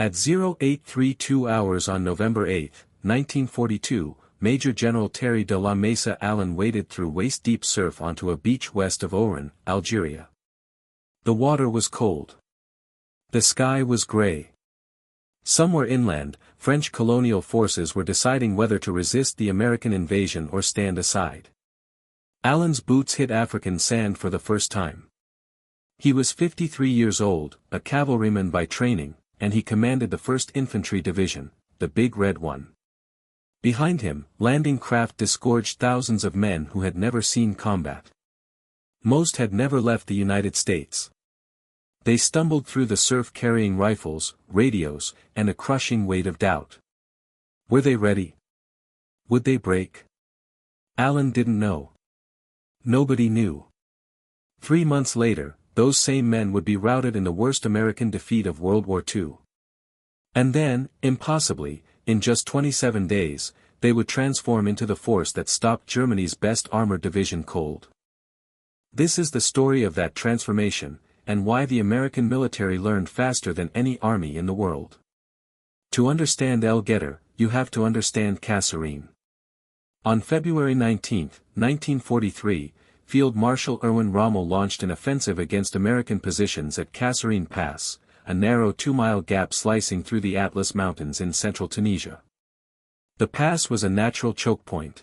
At 0832 hours on November 8, 1942, Major General Terry de la Mesa Allen waded through waist-deep surf onto a beach west of Oran, Algeria. The water was cold. The sky was gray. Somewhere inland, French colonial forces were deciding whether to resist the American invasion or stand aside. Allen's boots hit African sand for the first time. He was 53 years old, a cavalryman by training, and he commanded the 1st Infantry Division, the Big Red One. Behind him, landing craft disgorged thousands of men who had never seen combat. Most had never left the United States. They stumbled through the surf carrying rifles, radios, and a crushing weight of doubt. Were they ready? Would they break? Allen didn't know. Nobody knew. 3 months later, those same men would be routed in the worst American defeat of World War II. And then, impossibly, in just 27 days, they would transform into the force that stopped Germany's best armored division cold. This is the story of that transformation, and why the American military learned faster than any army in the world. To understand El Getter, you have to understand Kasserine. On February 19, 1943, Field Marshal Erwin Rommel launched an offensive against American positions at Kasserine Pass, a narrow 2-mile gap slicing through the Atlas Mountains in central Tunisia. The pass was a natural choke point.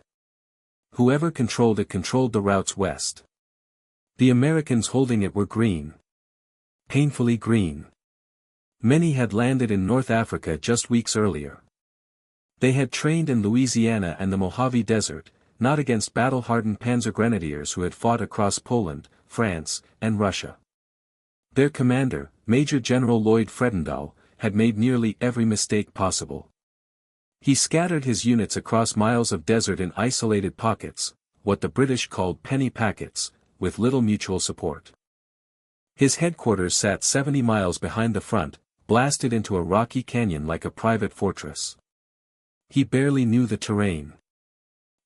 Whoever controlled it controlled the routes west. The Americans holding it were green. Painfully green. Many had landed in North Africa just weeks earlier. They had trained in Louisiana and the Mojave Desert, not against battle-hardened panzer grenadiers who had fought across Poland, France, and Russia. Their commander, Major General Lloyd Fredendall, had made nearly every mistake possible. He scattered his units across miles of desert in isolated pockets, what the British called penny packets, with little mutual support. His headquarters sat 70 miles behind the front, blasted into a rocky canyon like a private fortress. He barely knew the terrain.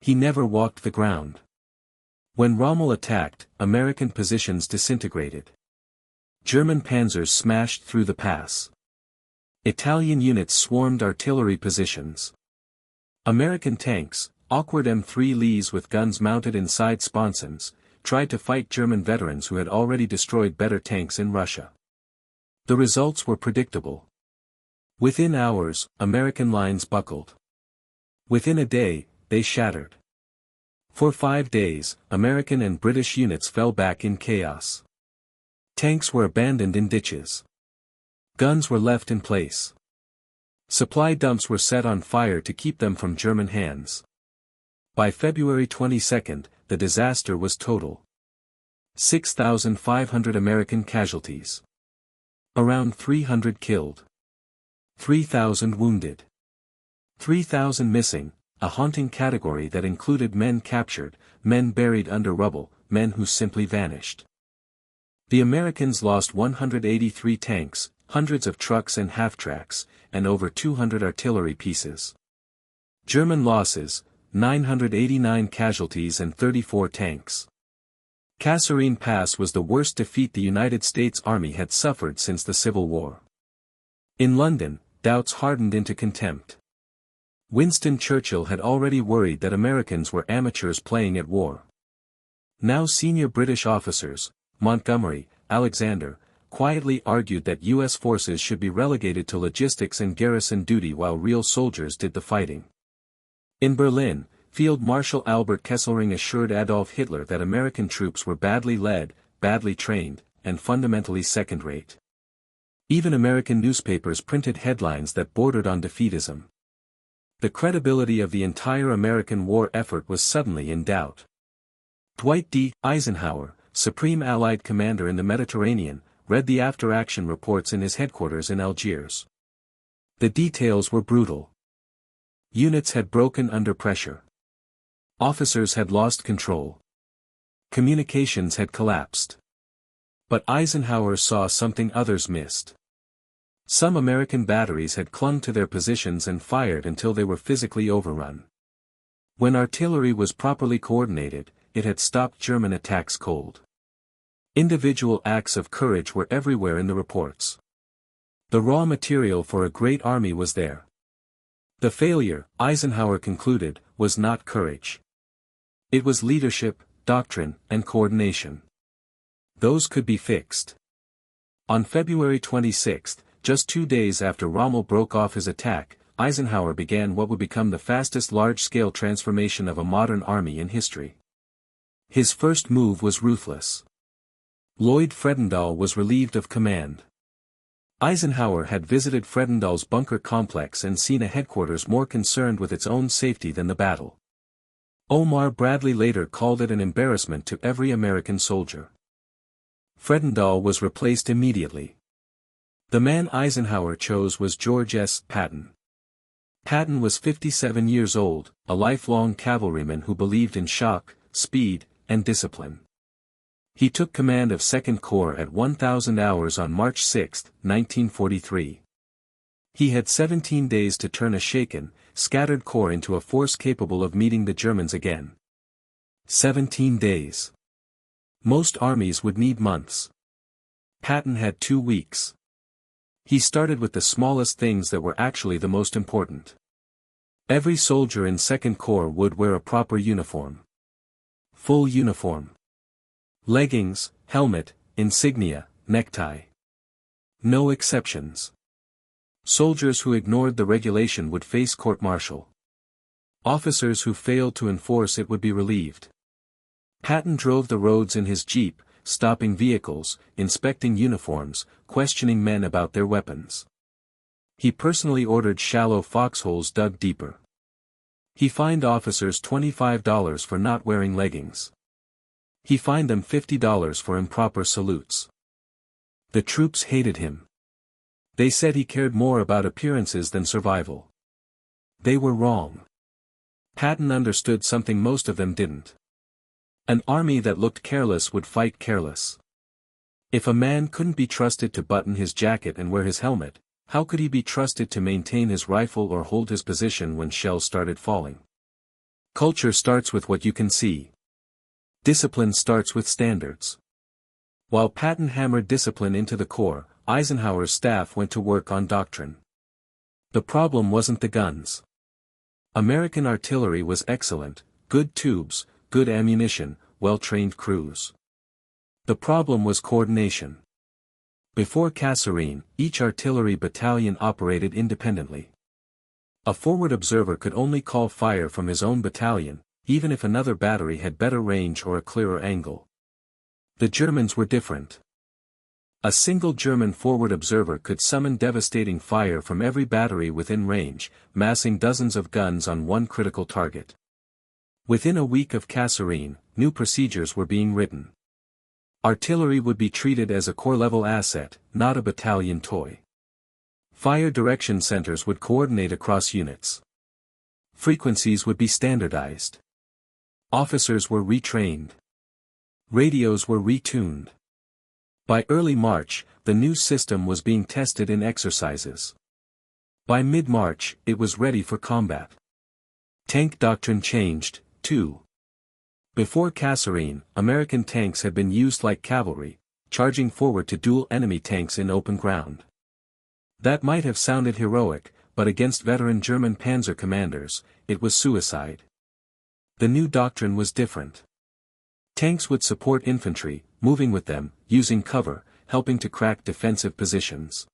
He never walked the ground. When Rommel attacked, American positions disintegrated. German panzers smashed through the pass. Italian units swarmed artillery positions. American tanks, awkward M3 Lees with guns mounted inside sponsons, tried to fight German veterans who had already destroyed better tanks in Russia. The results were predictable. Within hours, American lines buckled. Within a day, they shattered. For 5 days, American and British units fell back in chaos. Tanks were abandoned in ditches. Guns were left in place. Supply dumps were set on fire to keep them from German hands. By February 22, the disaster was total. 6,500 American casualties. Around 300 killed. 3,000 wounded. 3,000 missing, a haunting category that included men captured, men buried under rubble, men who simply vanished. The Americans lost 183 tanks, hundreds of trucks and half-tracks, and over 200 artillery pieces. German losses, 989 casualties and 34 tanks. Kasserine Pass was the worst defeat the United States Army had suffered since the Civil War. In London, doubts hardened into contempt. Winston Churchill had already worried that Americans were amateurs playing at war. Now senior British officers, Montgomery, Alexander, quietly argued that U.S. forces should be relegated to logistics and garrison duty while real soldiers did the fighting. In Berlin, Field Marshal Albert Kesselring assured Adolf Hitler that American troops were badly led, badly trained, and fundamentally second-rate. Even American newspapers printed headlines that bordered on defeatism. The credibility of the entire American war effort was suddenly in doubt. Dwight D. Eisenhower, Supreme Allied Commander in the Mediterranean, read the after-action reports in his headquarters in Algiers. The details were brutal. Units had broken under pressure. Officers had lost control. Communications had collapsed. But Eisenhower saw something others missed. Some American batteries had clung to their positions and fired until they were physically overrun. When artillery was properly coordinated, it had stopped German attacks cold. Individual acts of courage were everywhere in the reports. The raw material for a great army was there. The failure, Eisenhower concluded, was not courage. It was leadership, doctrine, and coordination. Those could be fixed. On February 26, just 2 days after Rommel broke off his attack, Eisenhower began what would become the fastest large-scale transformation of a modern army in history. His first move was ruthless. Lloyd Fredendall was relieved of command. Eisenhower had visited Fredendall's bunker complex and seen a headquarters more concerned with its own safety than the battle. Omar Bradley later called it an embarrassment to every American soldier. Fredendall was replaced immediately. The man Eisenhower chose was George S. Patton. Patton was 57 years old, a lifelong cavalryman who believed in shock, speed, and discipline. He took command of 2nd Corps at 1,000 hours on March 6, 1943. He had 17 days to turn a shaken, scattered corps into a force capable of meeting the Germans again. 17 days. Most armies would need months. Patton had 2 weeks. He started with the smallest things that were actually the most important. Every soldier in 2nd Corps would wear a proper uniform. Full uniform. Leggings, helmet, insignia, necktie. No exceptions. Soldiers who ignored the regulation would face court-martial. Officers who failed to enforce it would be relieved. Patton drove the roads in his jeep, stopping vehicles, inspecting uniforms, questioning men about their weapons. He personally ordered shallow foxholes dug deeper. He fined officers $25 for not wearing leggings. He fined them $50 for improper salutes. The troops hated him. They said he cared more about appearances than survival. They were wrong. Patton understood something most of them didn't. An army that looked careless would fight careless. If a man couldn't be trusted to button his jacket and wear his helmet, how could he be trusted to maintain his rifle or hold his position when shells started falling? Culture starts with what you can see. Discipline starts with standards. While Patton hammered discipline into the Corps, Eisenhower's staff went to work on doctrine. The problem wasn't the guns. American artillery was excellent, good tubes, good ammunition, well-trained crews. The problem was coordination. Before Kasserine, each artillery battalion operated independently. A forward observer could only call fire from his own battalion, even if another battery had better range or a clearer angle. The Germans were different. A single German forward observer could summon devastating fire from every battery within range, massing dozens of guns on one critical target. Within a week of Kasserine, new procedures were being written. Artillery would be treated as a corps-level asset, not a battalion toy. Fire direction centers would coordinate across units. Frequencies would be standardized. Officers were retrained. Radios were retuned. By early March, the new system was being tested in exercises. By mid-March, it was ready for combat. Tank doctrine changed, too. Before Kasserine, American tanks had been used like cavalry, charging forward to duel enemy tanks in open ground. That might have sounded heroic, but against veteran German panzer commanders, it was suicide. The new doctrine was different. Tanks would support infantry, moving with them, using cover, helping to crack defensive positions.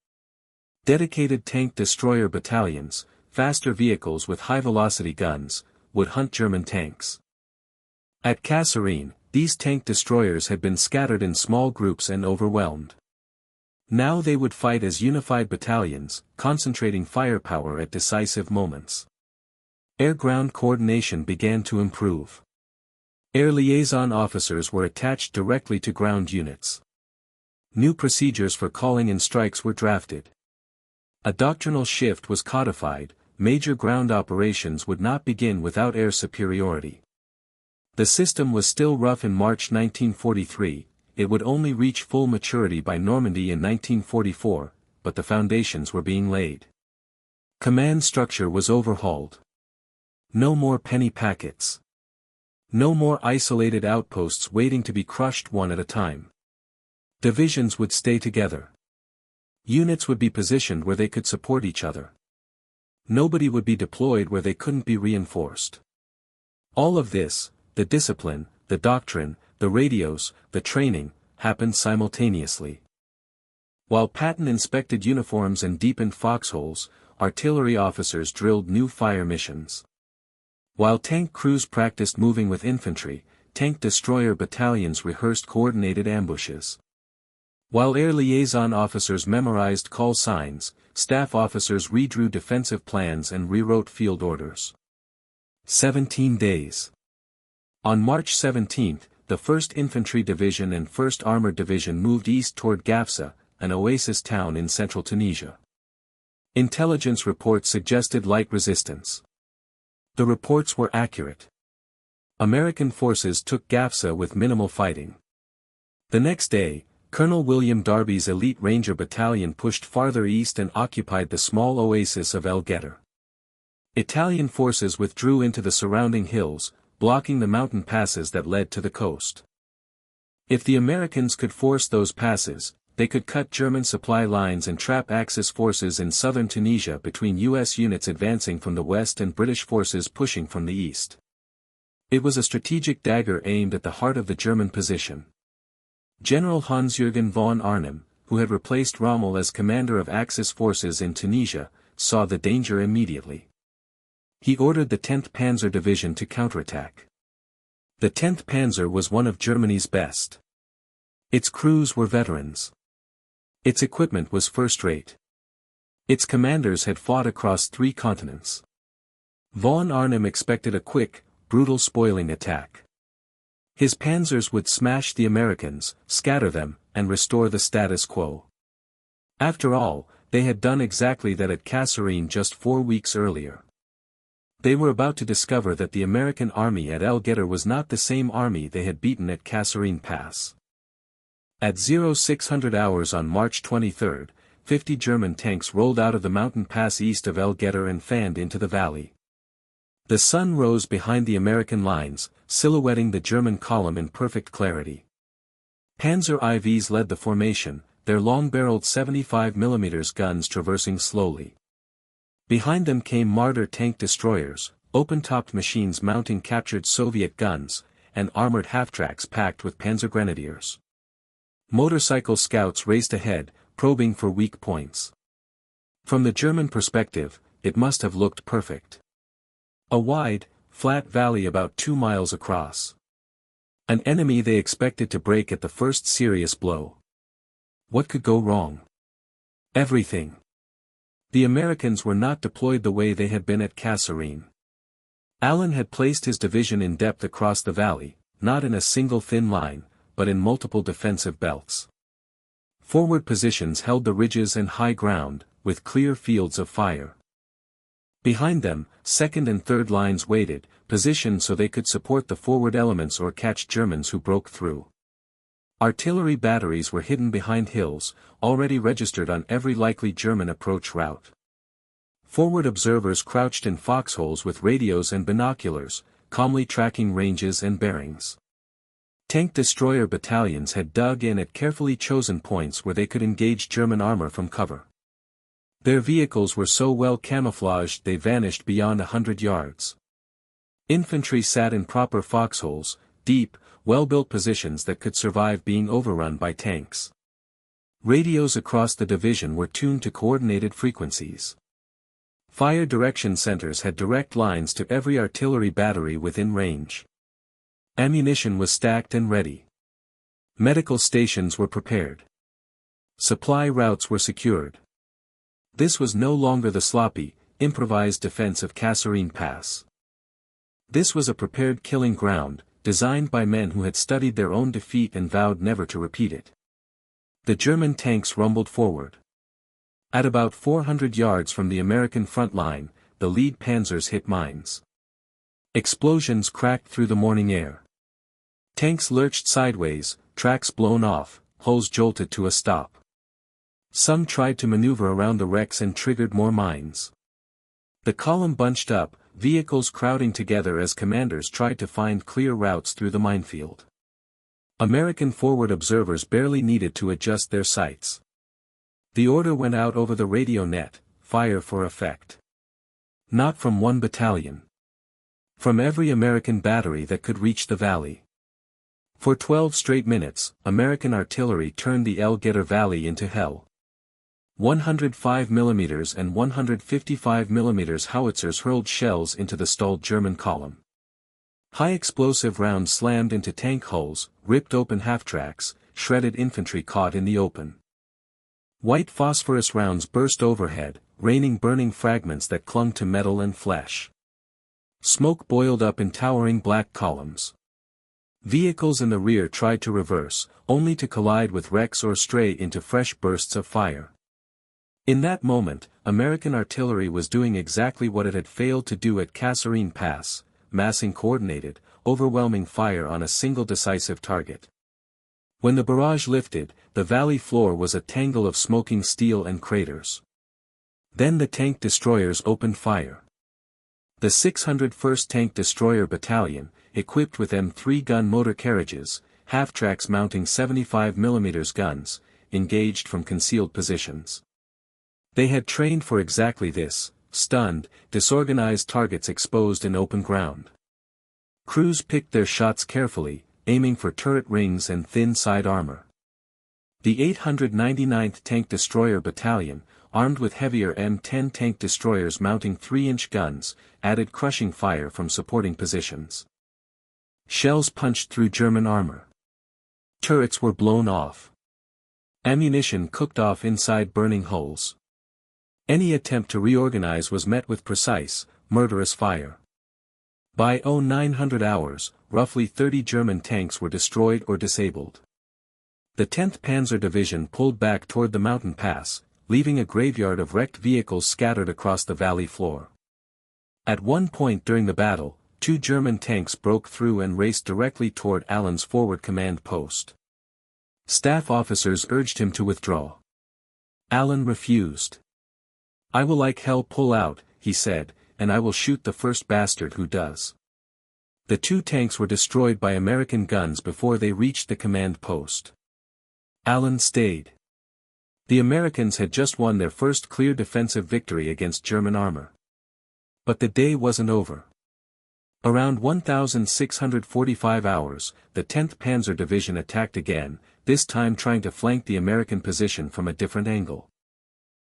Dedicated tank destroyer battalions, faster vehicles with high-velocity guns, would hunt German tanks. At Kasserine, these tank destroyers had been scattered in small groups and overwhelmed. Now they would fight as unified battalions, concentrating firepower at decisive moments. Air-ground coordination began to improve. Air liaison officers were attached directly to ground units. New procedures for calling in strikes were drafted. A doctrinal shift was codified: major ground operations would not begin without air superiority. The system was still rough in March 1943, it would only reach full maturity by Normandy in 1944, but the foundations were being laid. Command structure was overhauled. No more penny packets. No more isolated outposts waiting to be crushed one at a time. Divisions would stay together. Units would be positioned where they could support each other. Nobody would be deployed where they couldn't be reinforced. All of this, the discipline, the doctrine, the radios, the training, happened simultaneously. While Patton inspected uniforms and deepened foxholes, artillery officers drilled new fire missions. While tank crews practiced moving with infantry, tank destroyer battalions rehearsed coordinated ambushes. While air liaison officers memorized call signs, staff officers redrew defensive plans and rewrote field orders. 17 days. On March 17, the 1st Infantry Division and 1st Armored Division moved east toward Gafsa, an oasis town in central Tunisia. Intelligence reports suggested light resistance. The reports were accurate. American forces took Gafsa with minimal fighting. The next day, Colonel William Darby's elite Ranger Battalion pushed farther east and occupied the small oasis of El Getter. Italian forces withdrew into the surrounding hills, blocking the mountain passes that led to the coast. If the Americans could force those passes, they could cut German supply lines and trap Axis forces in southern Tunisia between U.S. units advancing from the west and British forces pushing from the east. It was a strategic dagger aimed at the heart of the German position. General Hans-Jürgen von Arnim, who had replaced Rommel as commander of Axis forces in Tunisia, saw the danger immediately. He ordered the 10th Panzer Division to counterattack. The 10th Panzer was one of Germany's best. Its crews were veterans. Its equipment was first-rate. Its commanders had fought across 3 continents. Von Arnim expected a quick, brutal spoiling attack. His panzers would smash the Americans, scatter them, and restore the status quo. After all, they had done exactly that at Kasserine just 4 weeks earlier. They were about to discover that the American army at El Getter was not the same army they had beaten at Kasserine Pass. At 0600 hours on March 23, 50 German tanks rolled out of the mountain pass east of El Getter and fanned into the valley. The sun rose behind the American lines, silhouetting the German column in perfect clarity. Panzer IVs led the formation, their long-barreled 75mm guns traversing slowly. Behind them came Marder tank destroyers, open-topped machines mounting captured Soviet guns, and armored half-tracks packed with panzer grenadiers. Motorcycle scouts raced ahead, probing for weak points. From the German perspective, it must have looked perfect. A wide, flat valley about 2 miles across. An enemy they expected to break at the first serious blow. What could go wrong? Everything. The Americans were not deployed the way they had been at Kasserine. Allen had placed his division in depth across the valley, not in a single thin line, but in multiple defensive belts. Forward positions held the ridges and high ground, with clear fields of fire. Behind them, second and third lines waited, positioned so they could support the forward elements or catch Germans who broke through. Artillery batteries were hidden behind hills, already registered on every likely German approach route. Forward observers crouched in foxholes with radios and binoculars, calmly tracking ranges and bearings. Tank destroyer battalions had dug in at carefully chosen points where they could engage German armor from cover. Their vehicles were so well camouflaged they vanished beyond 100 yards. Infantry sat in proper foxholes, deep, well-built positions that could survive being overrun by tanks. Radios across the division were tuned to coordinated frequencies. Fire direction centers had direct lines to every artillery battery within range. Ammunition was stacked and ready. Medical stations were prepared. Supply routes were secured. This was no longer the sloppy, improvised defense of Kasserine Pass. This was a prepared killing ground, designed by men who had studied their own defeat and vowed never to repeat it. The German tanks rumbled forward. At about 400 yards from the American front line, the lead panzers hit mines. Explosions cracked through the morning air. Tanks lurched sideways, tracks blown off, hulls jolted to a stop. Some tried to maneuver around the wrecks and triggered more mines. The column bunched up, vehicles crowding together as commanders tried to find clear routes through the minefield. American forward observers barely needed to adjust their sights. The order went out over the radio net, fire for effect. Not from one battalion. From every American battery that could reach the valley. For 12 straight minutes, American artillery turned the El Getter Valley into hell. 105 mm and 155 mm howitzers hurled shells into the stalled German column. High-explosive rounds slammed into tank hulls, ripped open half-tracks, shredded infantry caught in the open. White phosphorus rounds burst overhead, raining burning fragments that clung to metal and flesh. Smoke boiled up in towering black columns. Vehicles in the rear tried to reverse, only to collide with wrecks or stray into fresh bursts of fire. In that moment, American artillery was doing exactly what it had failed to do at Kasserine Pass, massing coordinated, overwhelming fire on a single decisive target. When the barrage lifted, the valley floor was a tangle of smoking steel and craters. Then the tank destroyers opened fire. The 601st Tank Destroyer Battalion, equipped with M3 gun motor carriages, half-tracks mounting 75 mm guns, engaged from concealed positions. They had trained for exactly this, stunned, disorganized targets exposed in open ground. Crews picked their shots carefully, aiming for turret rings and thin side armor. The 899th Tank Destroyer Battalion, armed with heavier M10 tank destroyers mounting 3-inch guns, added crushing fire from supporting positions. Shells punched through German armor. Turrets were blown off. Ammunition cooked off inside burning hulls. Any attempt to reorganize was met with precise, murderous fire. By 0900 hours, roughly 30 German tanks were destroyed or disabled. The 10th Panzer Division pulled back toward the mountain pass, leaving a graveyard of wrecked vehicles scattered across the valley floor. At one point during the battle, 2 German tanks broke through and raced directly toward Allen's forward command post. Staff officers urged him to withdraw. Allen refused. "I will like hell pull out," he said, "and I will shoot the first bastard who does." The 2 tanks were destroyed by American guns before they reached the command post. Allen stayed. The Americans had just won their first clear defensive victory against German armor. But the day wasn't over. Around 1645 hours, the 10th Panzer Division attacked again, this time trying to flank the American position from a different angle.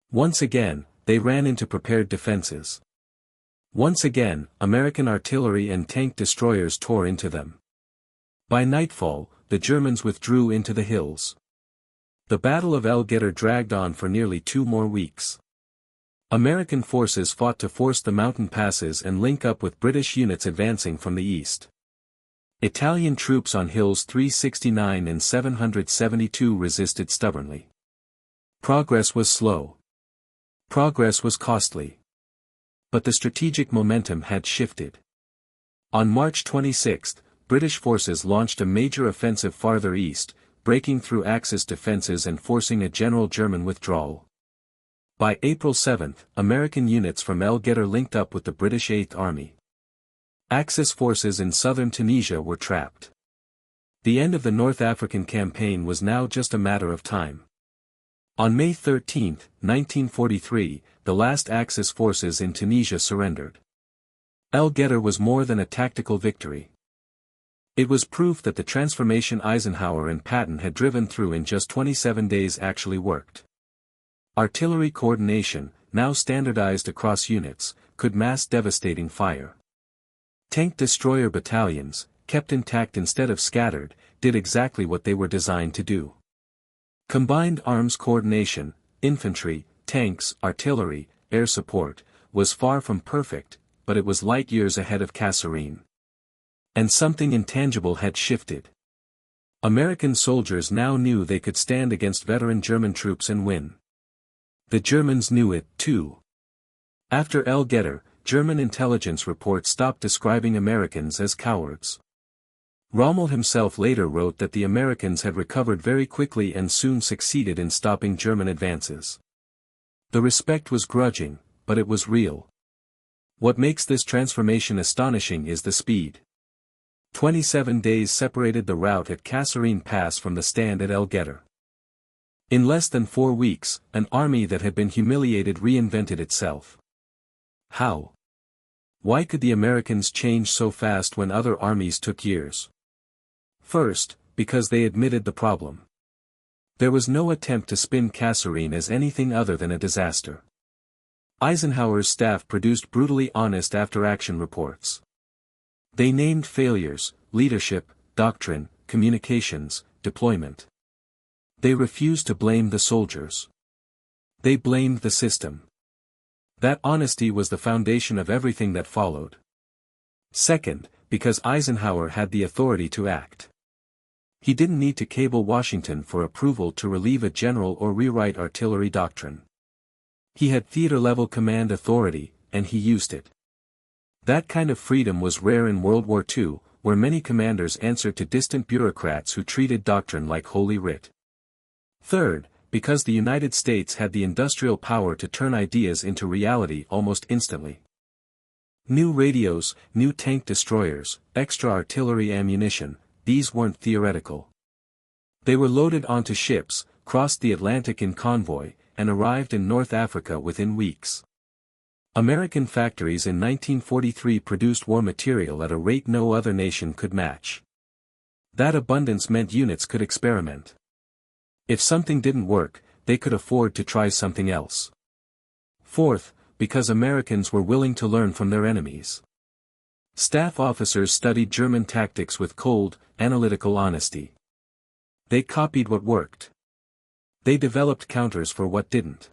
Once again, they ran into prepared defenses. Once again, American artillery and tank destroyers tore into them. By nightfall, the Germans withdrew into the hills. The Battle of El Getter dragged on for nearly 2 more weeks. American forces fought to force the mountain passes and link up with British units advancing from the east. Italian troops on hills 369 and 772 resisted stubbornly. Progress was slow. Progress was costly. But the strategic momentum had shifted. On March 26, British forces launched a major offensive farther east, breaking through Axis defenses and forcing a general German withdrawal. By April 7, American units from El Getter linked up with the British 8th Army. Axis forces in southern Tunisia were trapped. The end of the North African campaign was now just a matter of time. On May 13, 1943, the last Axis forces in Tunisia surrendered. El Getter was more than a tactical victory. It was proof that the transformation Eisenhower and Patton had driven through in just 27 days actually worked. Artillery coordination, now standardized across units, could mass devastating fire. Tank destroyer battalions, kept intact instead of scattered, did exactly what they were designed to do. Combined arms coordination, infantry, tanks, artillery, air support, was far from perfect, but it was light years ahead of Kasserine. And something intangible had shifted. American soldiers now knew they could stand against veteran German troops and win. The Germans knew it, too. After El Getter, German intelligence reports stopped describing Americans as cowards. Rommel himself later wrote that the Americans had recovered very quickly and soon succeeded in stopping German advances. The respect was grudging, but it was real. What makes this transformation astonishing is the speed. 27 days separated the rout at Kasserine Pass from the stand at El Getter. In less than 4 weeks, an army that had been humiliated reinvented itself. How? Why could the Americans change so fast when other armies took years? First, because they admitted the problem. There was no attempt to spin Kasserine as anything other than a disaster. Eisenhower's staff produced brutally honest after-action reports. They named failures: leadership, doctrine, communications, deployment. They refused to blame the soldiers. They blamed the system. That honesty was the foundation of everything that followed. Second, because Eisenhower had the authority to act. He didn't need to cable Washington for approval to relieve a general or rewrite artillery doctrine. He had theater-level command authority, and he used it. That kind of freedom was rare in World War II, where many commanders answered to distant bureaucrats who treated doctrine like holy writ. Third, because the United States had the industrial power to turn ideas into reality almost instantly. New radios, new tank destroyers, extra artillery ammunition, these weren't theoretical. They were loaded onto ships, crossed the Atlantic in convoy, and arrived in North Africa within weeks. American factories in 1943 produced war material at a rate no other nation could match. That abundance meant units could experiment. If something didn't work, they could afford to try something else. Fourth, because Americans were willing to learn from their enemies. Staff officers studied German tactics with cold, analytical honesty. They copied what worked. They developed counters for what didn't.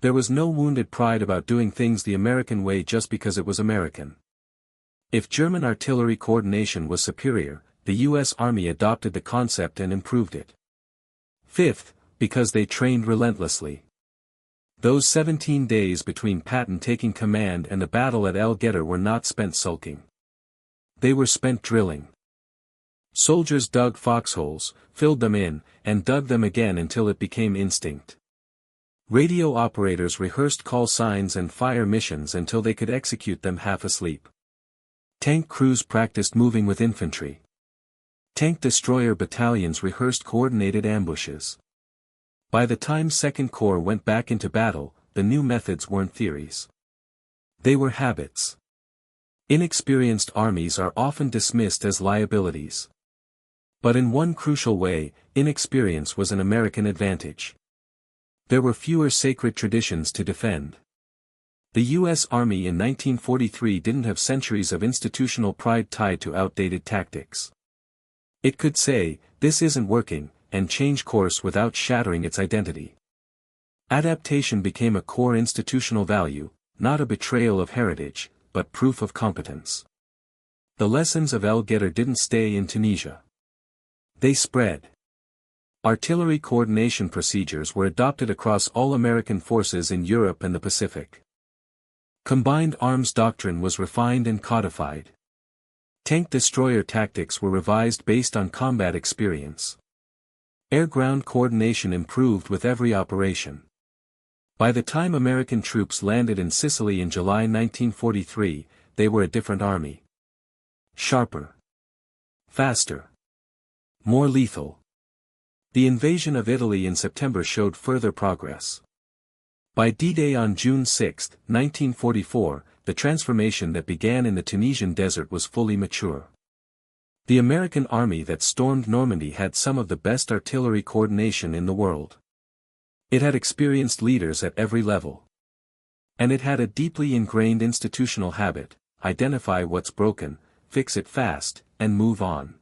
There was no wounded pride about doing things the American way just because it was American. If German artillery coordination was superior, the U.S. Army adopted the concept and improved it. Fifth, because they trained relentlessly. Those 17 days between Patton taking command and the battle at El Getter were not spent sulking. They were spent drilling. Soldiers dug foxholes, filled them in, and dug them again until it became instinct. Radio operators rehearsed call signs and fire missions until they could execute them half asleep. Tank crews practiced moving with infantry. Tank destroyer battalions rehearsed coordinated ambushes. By the time Second Corps went back into battle, the new methods weren't theories. They were habits. Inexperienced armies are often dismissed as liabilities. But in one crucial way, inexperience was an American advantage. There were fewer sacred traditions to defend. The U.S. Army in 1943 didn't have centuries of institutional pride tied to outdated tactics. It could say, "This isn't working," and change course without shattering its identity. Adaptation became a core institutional value, not a betrayal of heritage, but proof of competence. The lessons of El Getter didn't stay in Tunisia. They spread. Artillery coordination procedures were adopted across all American forces in Europe and the Pacific. Combined arms doctrine was refined and codified. Tank destroyer tactics were revised based on combat experience. Air-ground coordination improved with every operation. By the time American troops landed in Sicily in July 1943, they were a different army. Sharper. Faster. More lethal. The invasion of Italy in September showed further progress. By D-Day on June 6, 1944, the transformation that began in the Tunisian desert was fully mature. The American army that stormed Normandy had some of the best artillery coordination in the world. It had experienced leaders at every level. And it had a deeply ingrained institutional habit: identify what's broken, fix it fast, and move on.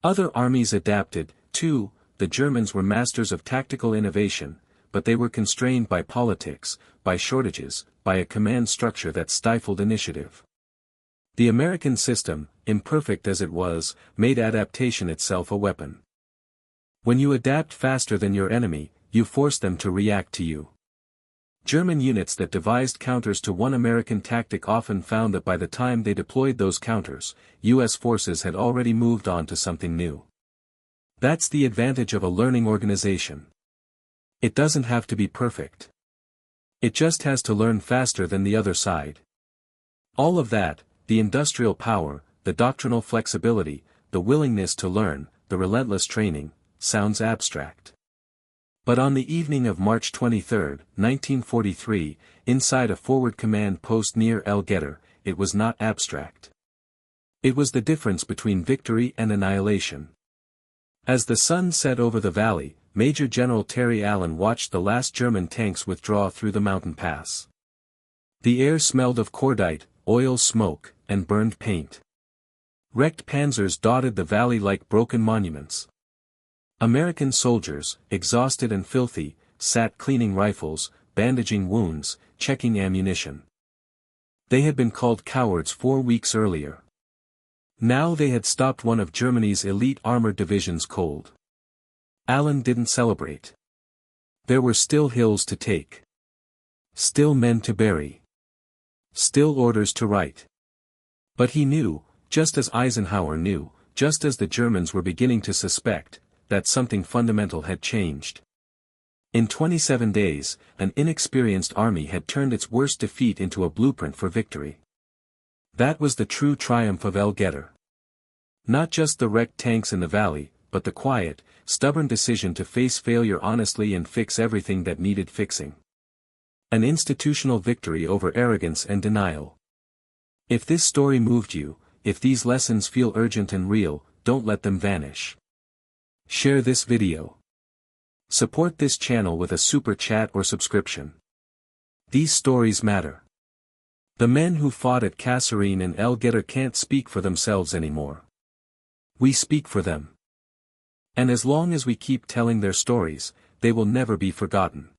Other armies adapted, too. The Germans were masters of tactical innovation, but they were constrained by politics, by shortages, by a command structure that stifled initiative. The American system, imperfect as it was, made adaptation itself a weapon. When you adapt faster than your enemy, you force them to react to you. German units that devised counters to one American tactic often found that by the time they deployed those counters, U.S. forces had already moved on to something new. That's the advantage of a learning organization. It doesn't have to be perfect. It just has to learn faster than the other side. All of that, the industrial power, the doctrinal flexibility, the willingness to learn, the relentless training, sounds abstract. But on the evening of March 23, 1943, inside a forward command post near El Getter, it was not abstract. It was the difference between victory and annihilation. As the sun set over the valley, Major General Terry Allen watched the last German tanks withdraw through the mountain pass. The air smelled of cordite, oil smoke, and burned paint. Wrecked panzers dotted the valley like broken monuments. American soldiers, exhausted and filthy, sat cleaning rifles, bandaging wounds, checking ammunition. They had been called cowards 4 weeks earlier. Now they had stopped one of Germany's elite armored divisions cold. Allen didn't celebrate. There were still hills to take. Still men to bury. Still orders to write. But he knew, just as Eisenhower knew, just as the Germans were beginning to suspect, that something fundamental had changed. In 27 days, an inexperienced army had turned its worst defeat into a blueprint for victory. That was the true triumph of El Getter. Not just the wrecked tanks in the valley, but the quiet, stubborn decision to face failure honestly and fix everything that needed fixing. An institutional victory over arrogance and denial. If this story moved you, if these lessons feel urgent and real, don't let them vanish. Share this video. Support this channel with a super chat or subscription. These stories matter. The men who fought at Kasserine and El Getter can't speak for themselves anymore. We speak for them. And as long as we keep telling their stories, they will never be forgotten.